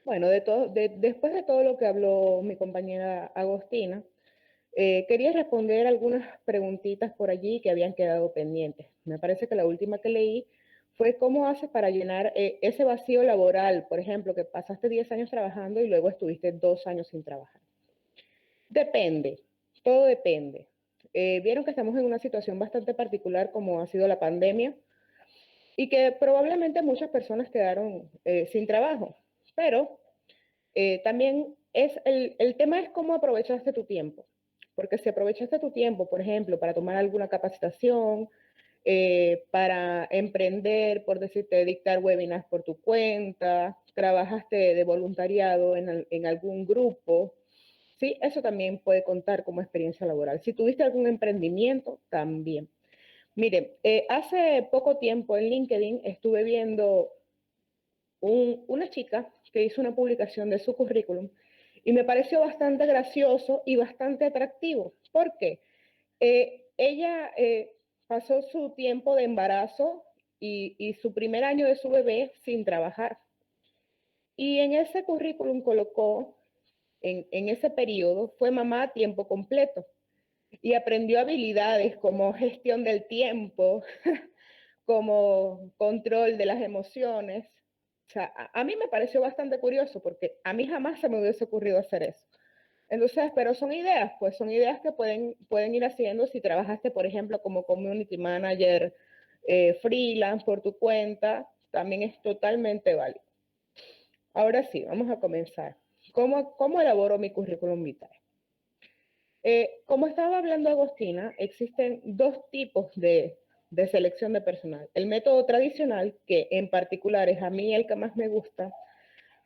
Bueno, después de todo lo que habló mi compañera Agostina, quería responder algunas preguntitas por allí que habían quedado pendientes. Me parece que la última que leí fue cómo haces para llenar ese vacío laboral, por ejemplo, que pasaste 10 años trabajando y luego estuviste 2 años sin trabajar. Depende, todo depende. Vieron que estamos en una situación bastante particular como ha sido la pandemia y que probablemente muchas personas quedaron sin trabajo, pero también el tema es cómo aprovechaste tu tiempo. Porque si aprovechaste tu tiempo, por ejemplo, para tomar alguna capacitación, para emprender, por decirte, dictar webinars por tu cuenta, trabajaste de voluntariado en algún grupo, ¿sí? Eso también puede contar como experiencia laboral. Si tuviste algún emprendimiento, también. Mire, hace poco tiempo en LinkedIn estuve viendo una chica que hizo una publicación de su currículum y me pareció bastante gracioso y bastante atractivo. ¿Por qué? Ella pasó su tiempo de embarazo y su primer año de su bebé sin trabajar. Y en ese currículum colocó, en ese periodo, fue mamá a tiempo completo y aprendió habilidades como gestión del tiempo, como control de las emociones. O sea, a mí me pareció bastante curioso porque a mí jamás se me hubiese ocurrido hacer eso. Entonces, pero son ideas, pues son ideas que pueden ir haciendo si trabajaste, por ejemplo, como community manager, freelance por tu cuenta, también es totalmente válido. Ahora sí, vamos a comenzar. ¿Cómo elaboro mi currículum vitae? Como estaba hablando Agostina, existen dos tipos de selección de personal. El método tradicional, que en particular es a mí el que más me gusta,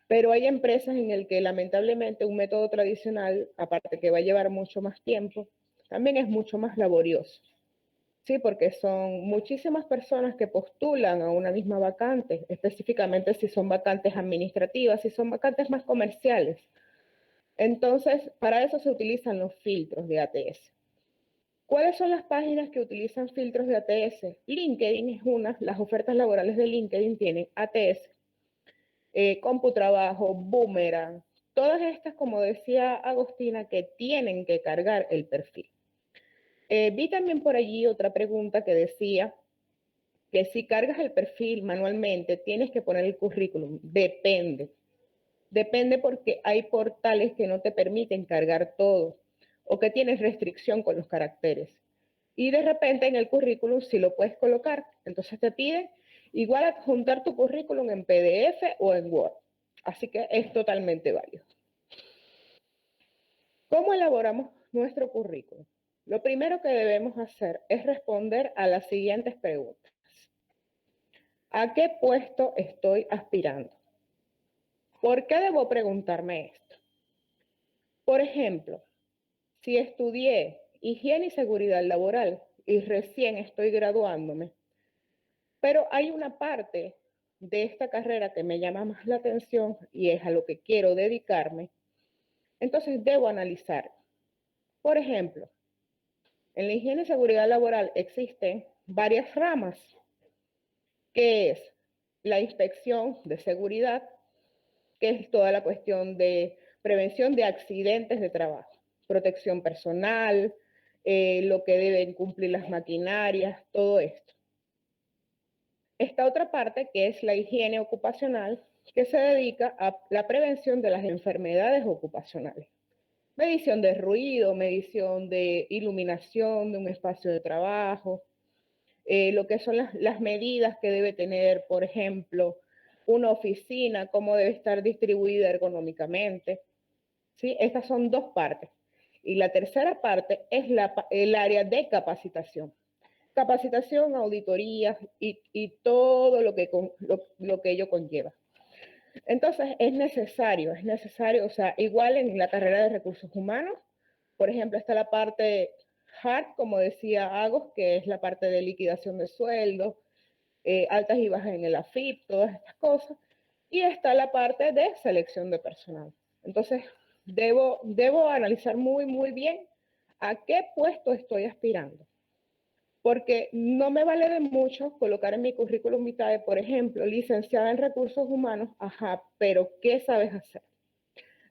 pero hay empresas en el que lamentablemente un método tradicional, aparte que va a llevar mucho más tiempo, también es mucho más laborioso. Sí, porque son muchísimas personas que postulan a una misma vacante, específicamente si son vacantes administrativas, si son vacantes más comerciales. Entonces, para eso se utilizan los filtros de ATS. ¿Cuáles son las páginas que utilizan filtros de ATS? LinkedIn es una, las ofertas laborales de LinkedIn tienen ATS, CompuTrabajo, Boomerang, todas estas, como decía Agostina, que tienen que cargar el perfil. Vi también por allí otra pregunta que decía que si cargas el perfil manualmente, tienes que poner el currículum. Depende. Depende porque hay portales que no te permiten cargar todo o que tienes restricción con los caracteres. Y de repente en el currículum sí lo puedes colocar. Entonces te pide igual adjuntar tu currículum en PDF o en Word. Así que es totalmente válido. ¿Cómo elaboramos nuestro currículum? Lo primero que debemos hacer es responder a las siguientes preguntas. ¿A qué puesto estoy aspirando? ¿Por qué debo preguntarme esto? Por ejemplo, si estudié higiene y seguridad laboral y recién estoy graduándome, pero hay una parte de esta carrera que me llama más la atención y es a lo que quiero dedicarme, entonces debo analizar. Por ejemplo, en la higiene y seguridad laboral existen varias ramas, que es la inspección de seguridad, que es toda la cuestión de prevención de accidentes de trabajo, protección personal, lo que deben cumplir las maquinarias, todo esto. Esta otra parte, que es la higiene ocupacional, que se dedica a la prevención de las enfermedades ocupacionales. Medición de ruido, medición de iluminación de un espacio de trabajo, lo que son las medidas que debe tener, por ejemplo, una oficina, cómo debe estar distribuida ergonómicamente. ¿Sí? Estas son dos partes. Y la tercera parte es el área de capacitación. Capacitación, auditorías y todo lo que ello conlleva. Entonces, es necesario, o sea, igual en la carrera de recursos humanos, por ejemplo, está la parte hard, como decía Agos, que es la parte de liquidación de sueldos, altas y bajas en el AFIP, todas estas cosas, y está la parte de selección de personal. Entonces, debo analizar muy bien a qué puesto estoy aspirando. porque no me vale de mucho colocar en mi currículum vitae, por ejemplo, licenciada en recursos humanos, ajá, pero ¿qué sabes hacer?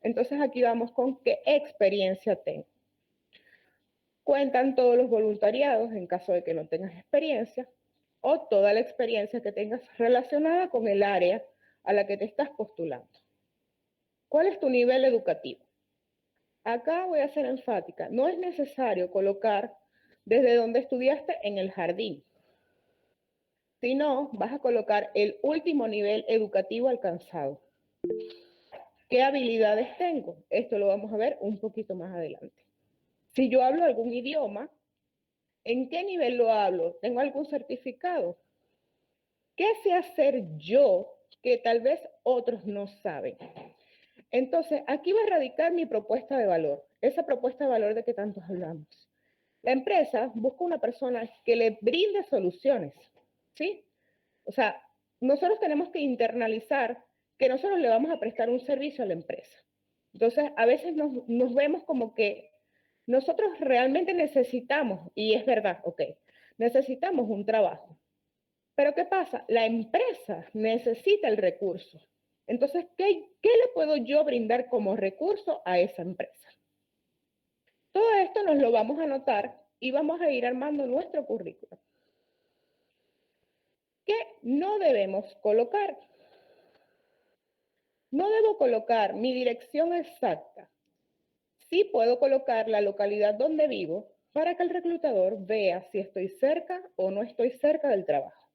Entonces aquí vamos con qué experiencia tengo. Cuentan todos los voluntariados en caso de que no tengas experiencia o toda la experiencia que tengas relacionada con el área a la que te estás postulando. ¿Cuál es tu nivel educativo? Acá voy a ser enfática. No es necesario colocar desde donde estudiaste en el jardín, sino vas a colocar el último nivel educativo alcanzado. ¿Qué habilidades tengo? Esto lo vamos a ver un poquito más adelante. Si yo hablo algún idioma, ¿en qué nivel lo hablo? ¿Tengo algún certificado? ¿Qué sé hacer yo que tal vez otros no saben? Entonces, aquí va a radicar mi propuesta de valor, esa propuesta de valor de que tanto hablamos. La empresa busca una persona que le brinde soluciones, ¿sí? O sea, nosotros tenemos que internalizar que nosotros le vamos a prestar un servicio a la empresa. Entonces, a veces nos vemos como que nosotros realmente necesitamos, y es verdad, ok, necesitamos un trabajo. Pero ¿qué pasa? La empresa necesita el recurso. Entonces, ¿qué le puedo yo brindar como recurso a esa empresa? Todo esto nos lo vamos a anotar y vamos a ir armando nuestro currículo. ¿Qué no debemos colocar? No debo colocar mi dirección exacta. Sí puedo colocar la localidad donde vivo para que el reclutador vea si estoy cerca o no estoy cerca del trabajo.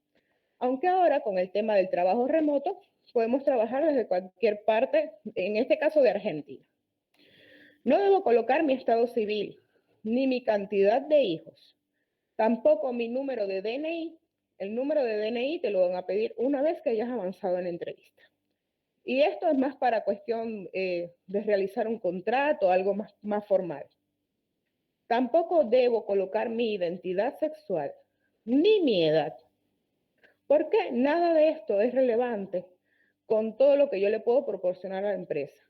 Aunque ahora con el tema del trabajo remoto podemos trabajar desde cualquier parte, en este caso de Argentina. No debo colocar mi estado civil, ni mi cantidad de hijos, tampoco mi número de DNI. El número de DNI te lo van a pedir una vez que hayas avanzado en la entrevista. Y esto es más para cuestión de realizar un contrato, algo más formal. Tampoco debo colocar mi identidad sexual, ni mi edad, porque nada de esto es relevante con todo lo que yo le puedo proporcionar a la empresa.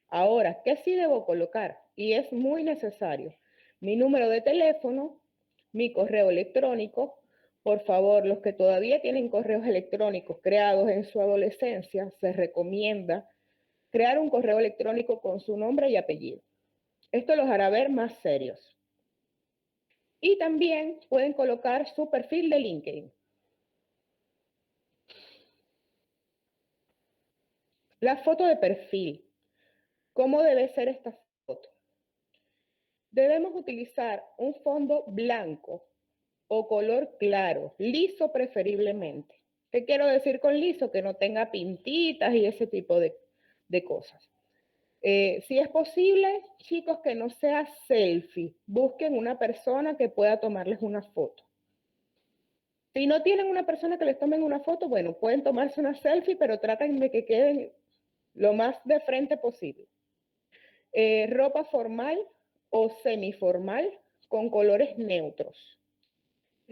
Ahora, ¿qué sí debo colocar? Y es muy necesario. Mi número de teléfono, mi correo electrónico. Por favor, los que todavía tienen correos electrónicos creados en su adolescencia, se recomienda crear un correo electrónico con su nombre y apellido. Esto los hará ver más serios. Y también pueden colocar su perfil de LinkedIn. La foto de perfil. ¿Cómo debe ser esta foto? Debemos utilizar un fondo blanco o color claro, liso preferiblemente. ¿Qué quiero decir con liso? Que no tenga pintitas y ese tipo de cosas. Si es posible, chicos, que no sea selfie. Busquen una persona que pueda tomarles una foto. Si no tienen una persona que les tomen una foto, bueno, pueden tomarse una selfie, pero traten de que queden lo más de frente posible. Ropa formal o semiformal con colores neutros.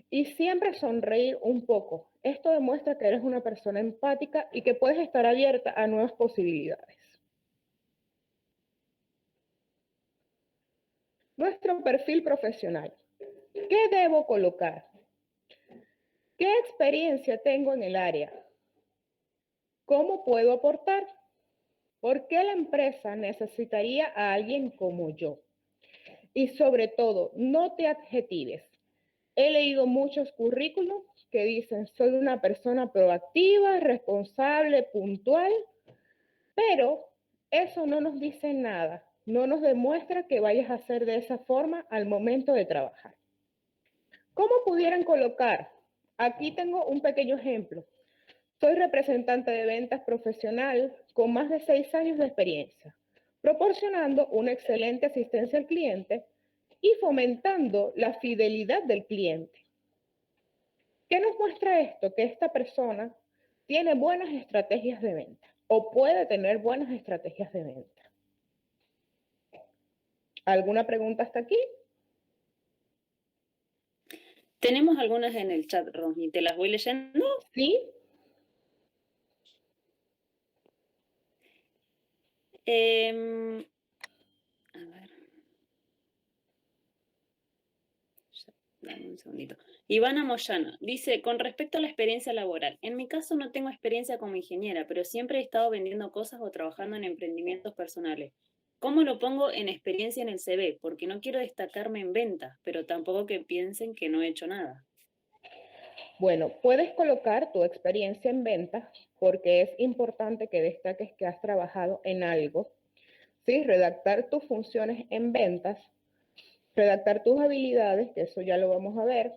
Y siempre sonreír un poco. Esto demuestra que eres una persona empática y que puedes estar abierta a nuevas posibilidades. Nuestro perfil profesional. ¿Qué debo colocar? ¿Qué experiencia tengo en el área? ¿Cómo puedo aportar? ¿Por qué la empresa necesitaría a alguien como yo? Y sobre todo, no te adjetives. He leído muchos currículums que dicen, soy una persona proactiva, responsable, puntual, pero eso no nos dice nada, no nos demuestra que vayas a hacer de esa forma al momento de trabajar. ¿Cómo pudieran colocar? Aquí tengo un pequeño ejemplo. Soy representante de ventas profesional con más de 6 años de experiencia, proporcionando una excelente asistencia al cliente y fomentando la fidelidad del cliente. ¿Qué nos muestra esto? Que esta persona tiene buenas estrategias de venta o puede tener buenas estrategias de venta. ¿Alguna pregunta hasta aquí? Tenemos algunas en el chat, Rosy. ¿Te las voy leyendo? Sí. A ver. Dame un segundito. Ivana Moyano dice, con respecto a la experiencia laboral, en mi caso no tengo experiencia como ingeniera, pero siempre he estado vendiendo cosas o trabajando en emprendimientos personales. ¿Cómo lo pongo en experiencia en el CV? Porque no quiero destacarme en ventas, pero tampoco que piensen que no he hecho nada. Bueno, puedes colocar tu experiencia en ventas porque es importante que destaques que has trabajado en algo. ¿Sí? Redactar tus funciones en ventas, redactar tus habilidades, que eso ya lo vamos a ver,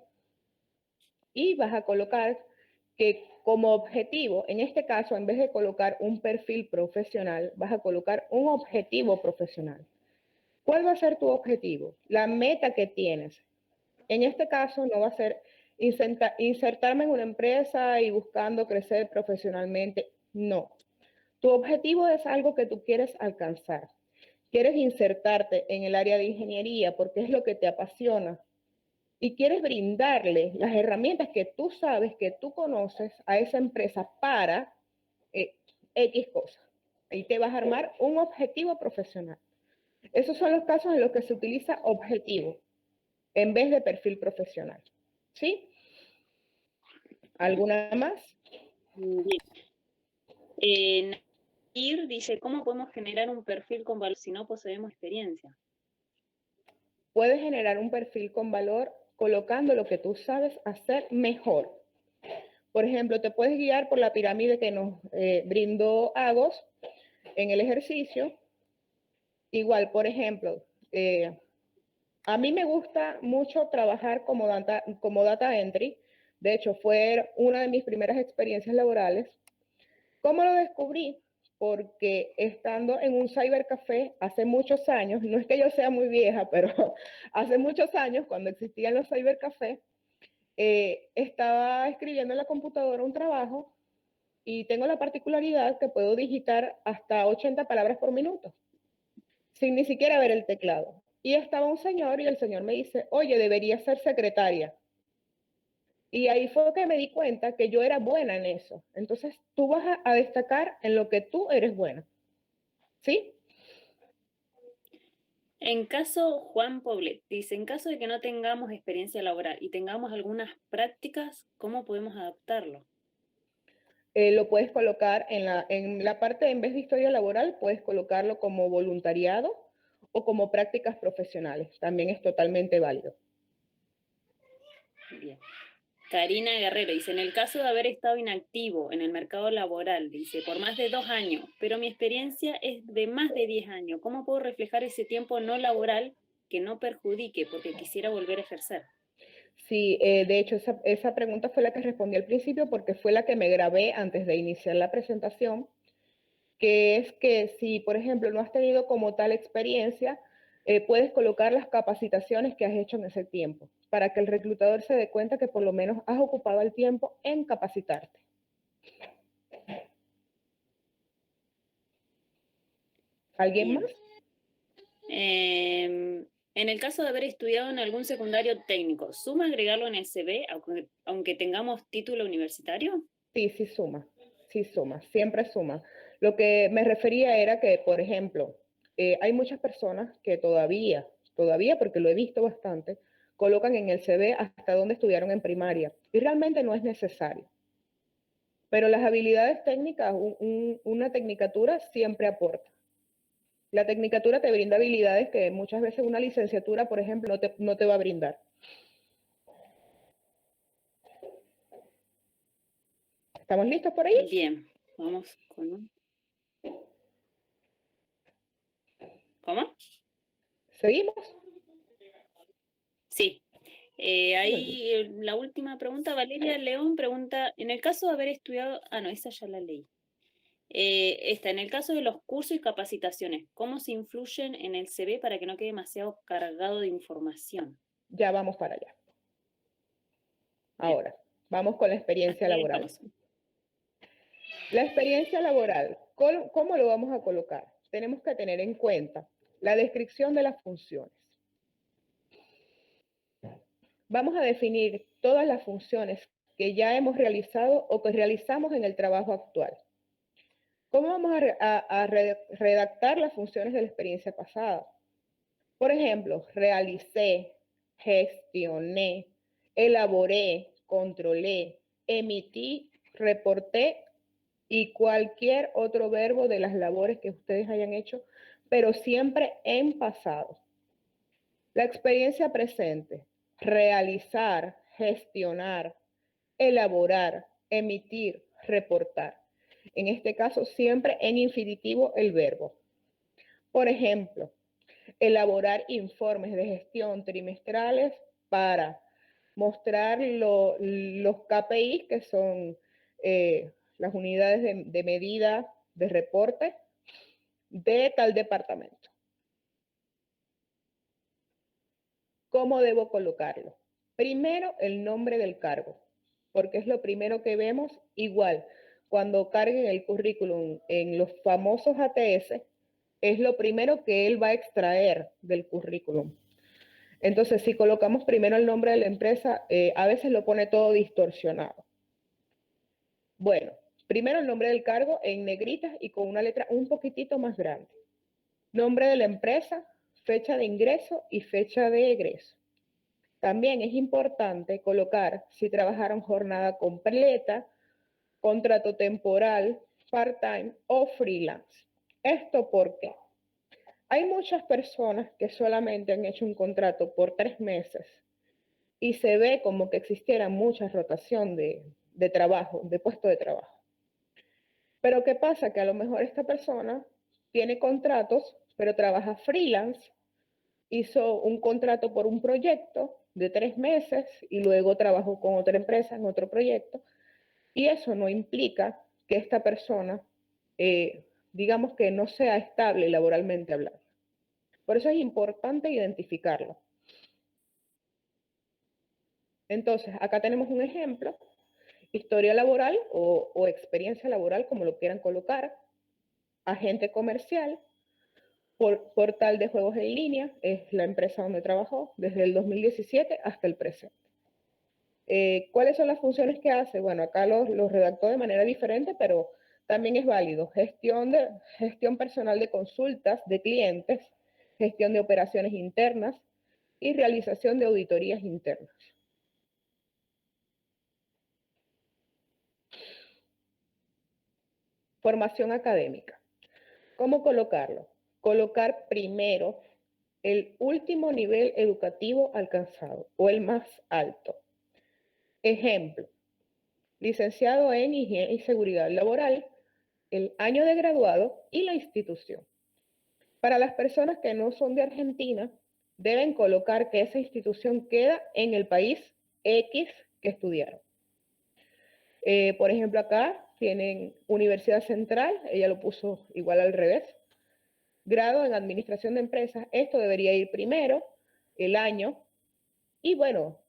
y vas a colocar que como objetivo, en este caso, en vez de colocar un perfil profesional, vas a colocar un objetivo profesional. ¿Cuál va a ser tu objetivo? La meta que tienes. En este caso no va a ser insertarme en una empresa y buscando crecer profesionalmente. No. Tu objetivo es algo que tú quieres alcanzar. Quieres insertarte en el área de ingeniería porque es lo que te apasiona y quieres brindarle las herramientas que tú sabes, que tú conoces a esa empresa para X cosas. Ahí te vas a armar un objetivo profesional. Esos son los casos en los que se utiliza objetivo en vez de perfil profesional. ¿Sí? ¿Alguna más? Bien. Nair dice, ¿cómo podemos generar un perfil con valor si no poseemos experiencia? Puedes generar un perfil con valor colocando lo que tú sabes hacer mejor. Por ejemplo, te puedes guiar por la pirámide que nos brindó Agos en el ejercicio. Igual, por ejemplo, a mí me gusta mucho trabajar como data entry. De hecho, fue una de mis primeras experiencias laborales. ¿Cómo lo descubrí? Porque estando en un cybercafé hace muchos años, no es que yo sea muy vieja, pero hace muchos años, cuando existían los cybercafés, estaba escribiendo en la computadora un trabajo y tengo la particularidad que puedo digitar hasta 80 palabras por minuto, sin ni siquiera ver el teclado. Y estaba un señor y el señor me dice, oye, deberías ser secretaria. Y ahí fue que me di cuenta que yo era buena en eso. Entonces, tú vas a destacar en lo que tú eres buena. ¿Sí? En caso, Juan Poblet dice, en caso de que no tengamos experiencia laboral y tengamos algunas prácticas, ¿cómo podemos adaptarlo? Lo puedes colocar en la parte, en vez de historia laboral, puedes colocarlo como voluntariado o como prácticas profesionales. También es totalmente válido. Bien. Karina Guerrero dice, en el caso de haber estado inactivo en el mercado laboral, dice, por más de 2 años, pero mi experiencia es de más de 10 años, ¿cómo puedo reflejar ese tiempo no laboral que no perjudique porque quisiera volver a ejercer? Sí, de hecho, esa pregunta fue la que respondí al principio porque fue la que me grabé antes de iniciar la presentación, que es que si, por ejemplo, no has tenido como tal experiencia, puedes colocar las capacitaciones que has hecho en ese tiempo, para que el reclutador se dé cuenta que por lo menos has ocupado el tiempo en capacitarte. ¿Alguien Bien. más? En el caso de haber estudiado en algún secundario técnico, ¿suma agregarlo en el CV aunque tengamos título universitario? Sí, sí suma, siempre suma. Lo que me refería era que, por ejemplo, hay muchas personas que todavía, porque lo he visto bastante, colocan en el CV hasta dónde estudiaron en primaria y realmente no es necesario. Pero las habilidades técnicas, una tecnicatura siempre aporta. La tecnicatura te brinda habilidades que muchas veces una licenciatura, por ejemplo, no te va a brindar. ¿Estamos listos por ahí? Bien, vamos con un... ¿Cómo? ¿Seguimos? Sí. Ahí la última pregunta, Valeria León pregunta, en el caso de haber estudiado, no, esa ya la leí. En el caso de los cursos y capacitaciones, ¿cómo se influyen en el CV para que no quede demasiado cargado de información? Ya vamos para allá. Bien, Ahora, vamos con la experiencia hasta ahí laboral. estamos. La experiencia laboral, ¿cómo lo vamos a colocar? Tenemos que tener en cuenta la descripción de las funciones. Vamos a definir todas las funciones que ya hemos realizado o que realizamos en el trabajo actual. ¿Cómo vamos a redactar las funciones de la experiencia pasada? Por ejemplo, realicé, gestioné, elaboré, controlé, emití, reporté y cualquier otro verbo de las labores que ustedes hayan hecho, pero siempre en pasado. La experiencia presente, realizar, gestionar, elaborar, emitir, reportar. En este caso, siempre en infinitivo el verbo. Por ejemplo, elaborar informes de gestión trimestrales para mostrar los KPIs, que son las unidades de medida de reporte de tal departamento. ¿Cómo debo colocarlo? Primero, el nombre del cargo, porque es lo primero que vemos. Igual, cuando carguen el currículum en los famosos ATS, es lo primero que él va a extraer del currículum. Entonces, si colocamos primero el nombre de la empresa, a veces lo pone todo distorsionado. Bueno, primero el nombre del cargo en negritas y con una letra un poquitito más grande. Nombre de la empresa, fecha de ingreso y fecha de egreso. También es importante colocar si trabajaron jornada completa, contrato temporal, part-time o freelance. ¿Esto por qué? Hay muchas personas que solamente han hecho un contrato por 3 meses y se ve como que existiera mucha rotación de trabajo, de puesto de trabajo. Pero ¿qué pasa? Que a lo mejor esta persona tiene contratos, pero trabaja freelance, hizo un contrato por un proyecto de 3 meses y luego trabajó con otra empresa en otro proyecto. Y eso no implica que esta persona, digamos que no sea estable laboralmente hablando. Por eso es importante identificarlo. Entonces, acá tenemos un ejemplo, historia laboral o experiencia laboral, como lo quieran colocar, agente comercial, portal de juegos en línea, es la empresa donde trabajó desde el 2017 hasta el presente. ¿Cuáles son las funciones que hace? Bueno, acá los redactó de manera diferente, pero también es válido. Gestión personal de consultas de clientes, gestión de operaciones internas y realización de auditorías internas. Formación académica. ¿Cómo colocarlo? Colocar primero el último nivel educativo alcanzado o el más alto. Ejemplo, licenciado en Higiene y Seguridad Laboral, el año de graduado y la institución. Para las personas que no son de Argentina, deben colocar que esa institución queda en el país X que estudiaron. Por ejemplo, acá tienen Universidad Central, ella lo puso igual al revés. Grado en Administración de Empresas, esto debería ir primero, el año, y bueno,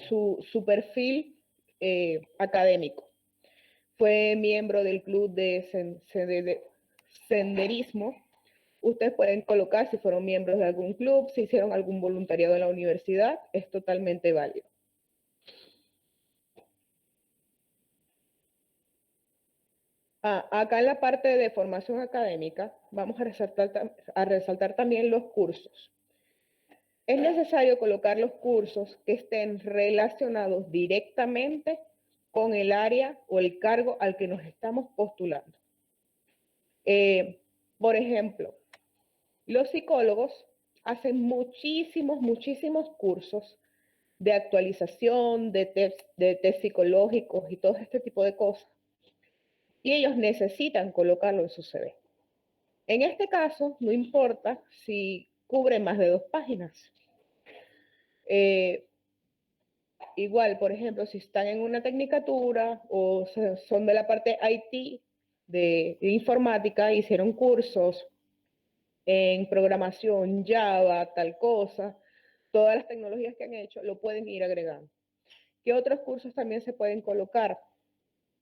su perfil académico. Fue miembro del club de senderismo. Ustedes pueden colocar si fueron miembros de algún club, si hicieron algún voluntariado en la universidad, es totalmente válido. Acá en la parte de formación académica vamos a resaltar también los cursos. Es necesario colocar los cursos que estén relacionados directamente con el área o el cargo al que nos estamos postulando. Por ejemplo, los psicólogos hacen muchísimos cursos de actualización, de test psicológicos y todo este tipo de cosas. Y ellos necesitan colocarlo en su CV. En este caso, no importa si cubre más de 2 páginas. Igual, por ejemplo, si están en una tecnicatura o son de la parte IT de informática, hicieron cursos en programación, Java, tal cosa, todas las tecnologías que han hecho, lo pueden ir agregando. ¿Qué otros cursos también se pueden colocar?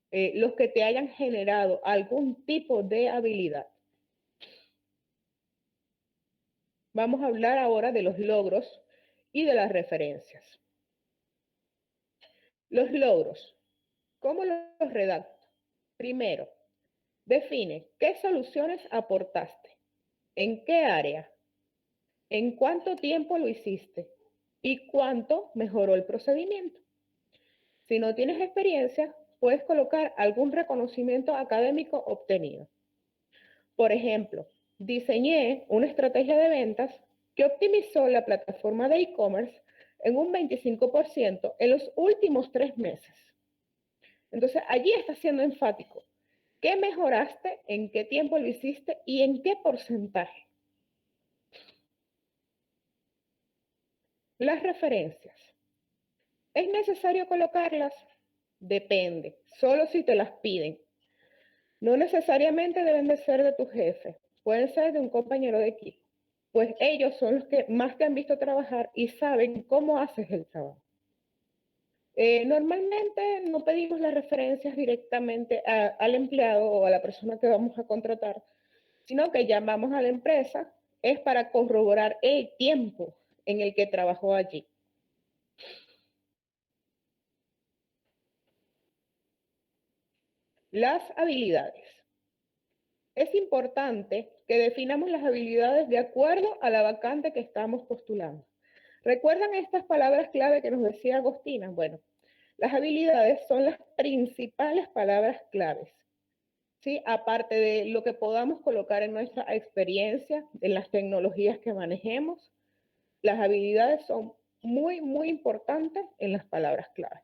Los que te hayan generado algún tipo de habilidad. Vamos a hablar ahora de los logros y de las referencias. Los logros, ¿cómo los redacto? Primero, define qué soluciones aportaste, en qué área, en cuánto tiempo lo hiciste y cuánto mejoró el procedimiento. Si no tienes experiencia, puedes colocar algún reconocimiento académico obtenido. Por ejemplo, diseñé una estrategia de ventas que optimizó la plataforma de e-commerce en un 25% en los últimos 3 meses. Entonces, allí está siendo enfático. ¿Qué mejoraste? ¿En qué tiempo lo hiciste? ¿Y en qué porcentaje? Las referencias. ¿Es necesario colocarlas? Depende, solo si te las piden. No necesariamente deben de ser de tu jefe, pueden ser de un compañero de equipo, pues ellos son los que más te han visto trabajar y saben cómo haces el trabajo. Normalmente no pedimos las referencias directamente al empleado o a la persona que vamos a contratar, sino que llamamos a la empresa, es para corroborar el tiempo en el que trabajó allí. Las habilidades. Es importante que definamos las habilidades de acuerdo a la vacante que estamos postulando. ¿Recuerdan estas palabras clave que nos decía Agostina? Bueno, las habilidades son las principales palabras claves, ¿sí? Aparte de lo que podamos colocar en nuestra experiencia, en las tecnologías que manejemos, las habilidades son muy importantes en las palabras claves.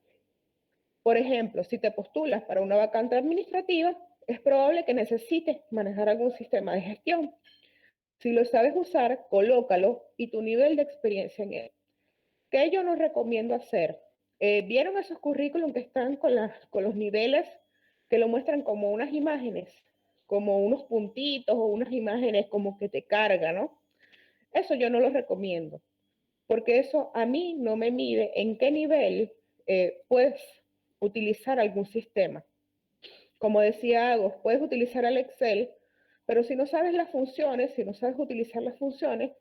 Por ejemplo, si te postulas para una vacante administrativa, es probable que necesites manejar algún sistema de gestión. Si lo sabes usar, colócalo y tu nivel de experiencia en él. ¿Qué yo no recomiendo hacer? ¿Vieron esos currículums que están con los niveles que lo muestran como unas imágenes, como unos puntitos o unas imágenes como que te carga, ¿no? Eso yo no lo recomiendo, porque eso a mí no me mide en qué nivel puedes utilizar algún sistema. Como decía Agos, puedes utilizar el Excel, pero si no sabes las funciones, si no sabes utilizar las funciones,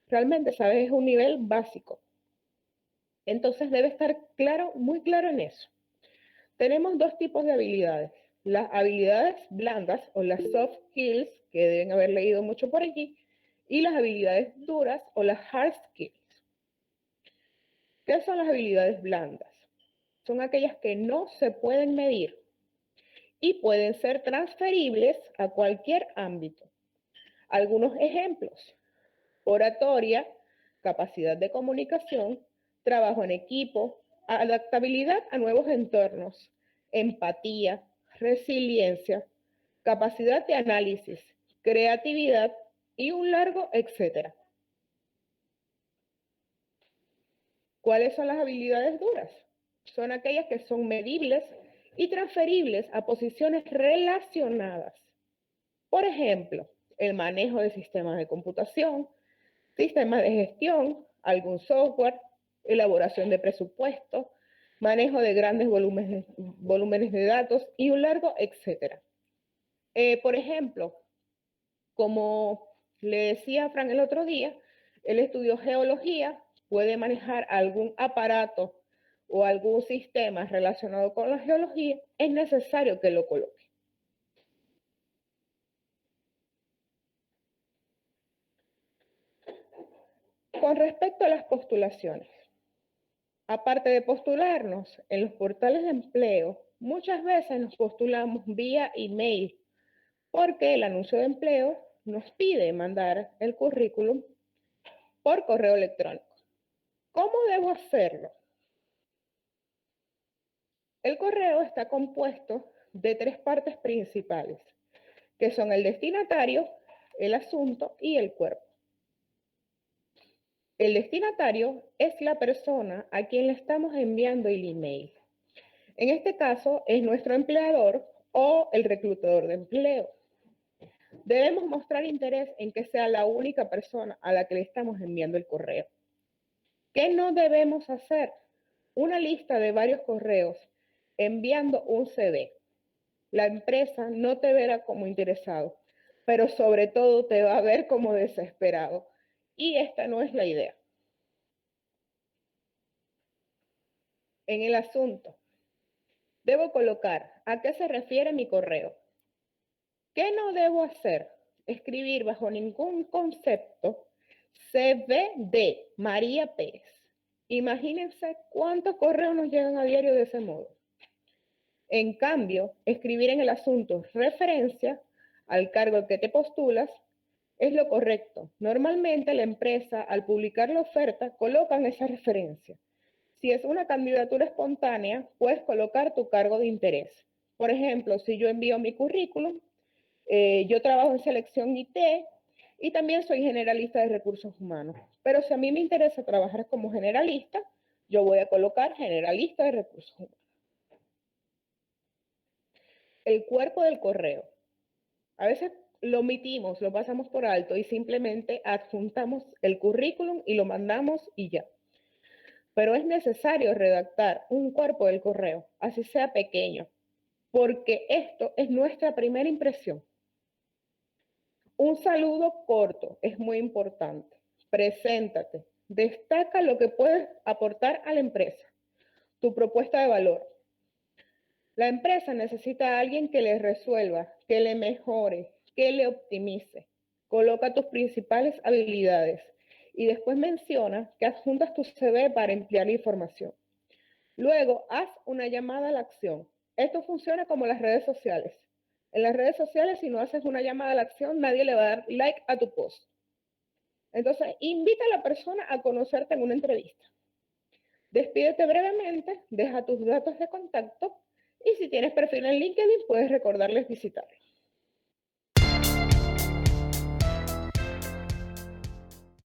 realmente sabes es un nivel básico. Entonces debe estar claro, muy claro en eso. Tenemos dos tipos de habilidades. Las habilidades blandas o las soft skills, que deben haber leído mucho por aquí, y las habilidades duras o las hard skills. ¿Qué son las habilidades blandas? Son aquellas que no se pueden medir y pueden ser transferibles a cualquier ámbito. Algunos ejemplos: oratoria, capacidad de comunicación, trabajo en equipo, adaptabilidad a nuevos entornos, empatía, resiliencia, capacidad de análisis, creatividad y un largo etcétera. ¿Cuáles son las habilidades duras? Son aquellas que son medibles y transferibles a posiciones relacionadas. Por ejemplo, el manejo de sistemas de computación, sistemas de gestión, algún software, elaboración de presupuestos, manejo de grandes volúmenes de datos y un largo etcétera. Por ejemplo, como le decía a Fran el otro día, él estudió geología, puede manejar algún aparato o algún sistema relacionado con la geología, es necesario que lo coloque. Con respecto a las postulaciones, aparte de postularnos en los portales de empleo, muchas veces nos postulamos vía email, porque el anuncio de empleo nos pide mandar el currículum por correo electrónico. ¿Cómo debo hacerlo? El correo está compuesto de 3 partes principales, que son el destinatario, el asunto y el cuerpo. El destinatario es la persona a quien le estamos enviando el email. En este caso es nuestro empleador o el reclutador de empleo. Debemos mostrar interés en que sea la única persona a la que le estamos enviando el correo. ¿Qué no debemos hacer? Una lista de varios correos enviando un CV. La empresa no te verá como interesado, pero sobre todo te va a ver como desesperado. Y esta no es la idea. En el asunto, debo colocar a qué se refiere mi correo. ¿Qué no debo hacer? Escribir bajo ningún concepto CV de María Pérez. Imagínense cuántos correos nos llegan a diario de ese modo. En cambio, escribir en el asunto referencia al cargo al que te postulas es lo correcto. Normalmente la empresa, al publicar la oferta, colocan esa referencia. Si es una candidatura espontánea, puedes colocar tu cargo de interés. Por ejemplo, si yo envío mi currículum, yo trabajo en selección IT y también soy generalista de recursos humanos. Pero si a mí me interesa trabajar como generalista, yo voy a colocar generalista de recursos humanos. El cuerpo del correo. A veces lo omitimos, lo pasamos por alto y simplemente adjuntamos el currículum y lo mandamos y ya. Pero es necesario redactar un cuerpo del correo, así sea pequeño, porque esto es nuestra primera impresión. Un saludo corto es muy importante. Preséntate, destaca lo que puedes aportar a la empresa, tu propuesta de valor. La empresa necesita a alguien que le resuelva, que le mejore, que le optimice. Coloca tus principales habilidades y después menciona que adjuntas tu CV para emplear la información. Luego, haz una llamada a la acción. Esto funciona como las redes sociales. En las redes sociales, si no haces una llamada a la acción, nadie le va a dar like a tu post. Entonces, invita a la persona a conocerte en una entrevista. Despídete brevemente, deja tus datos de contacto y si tienes perfil en LinkedIn, puedes recordarles visitarlo.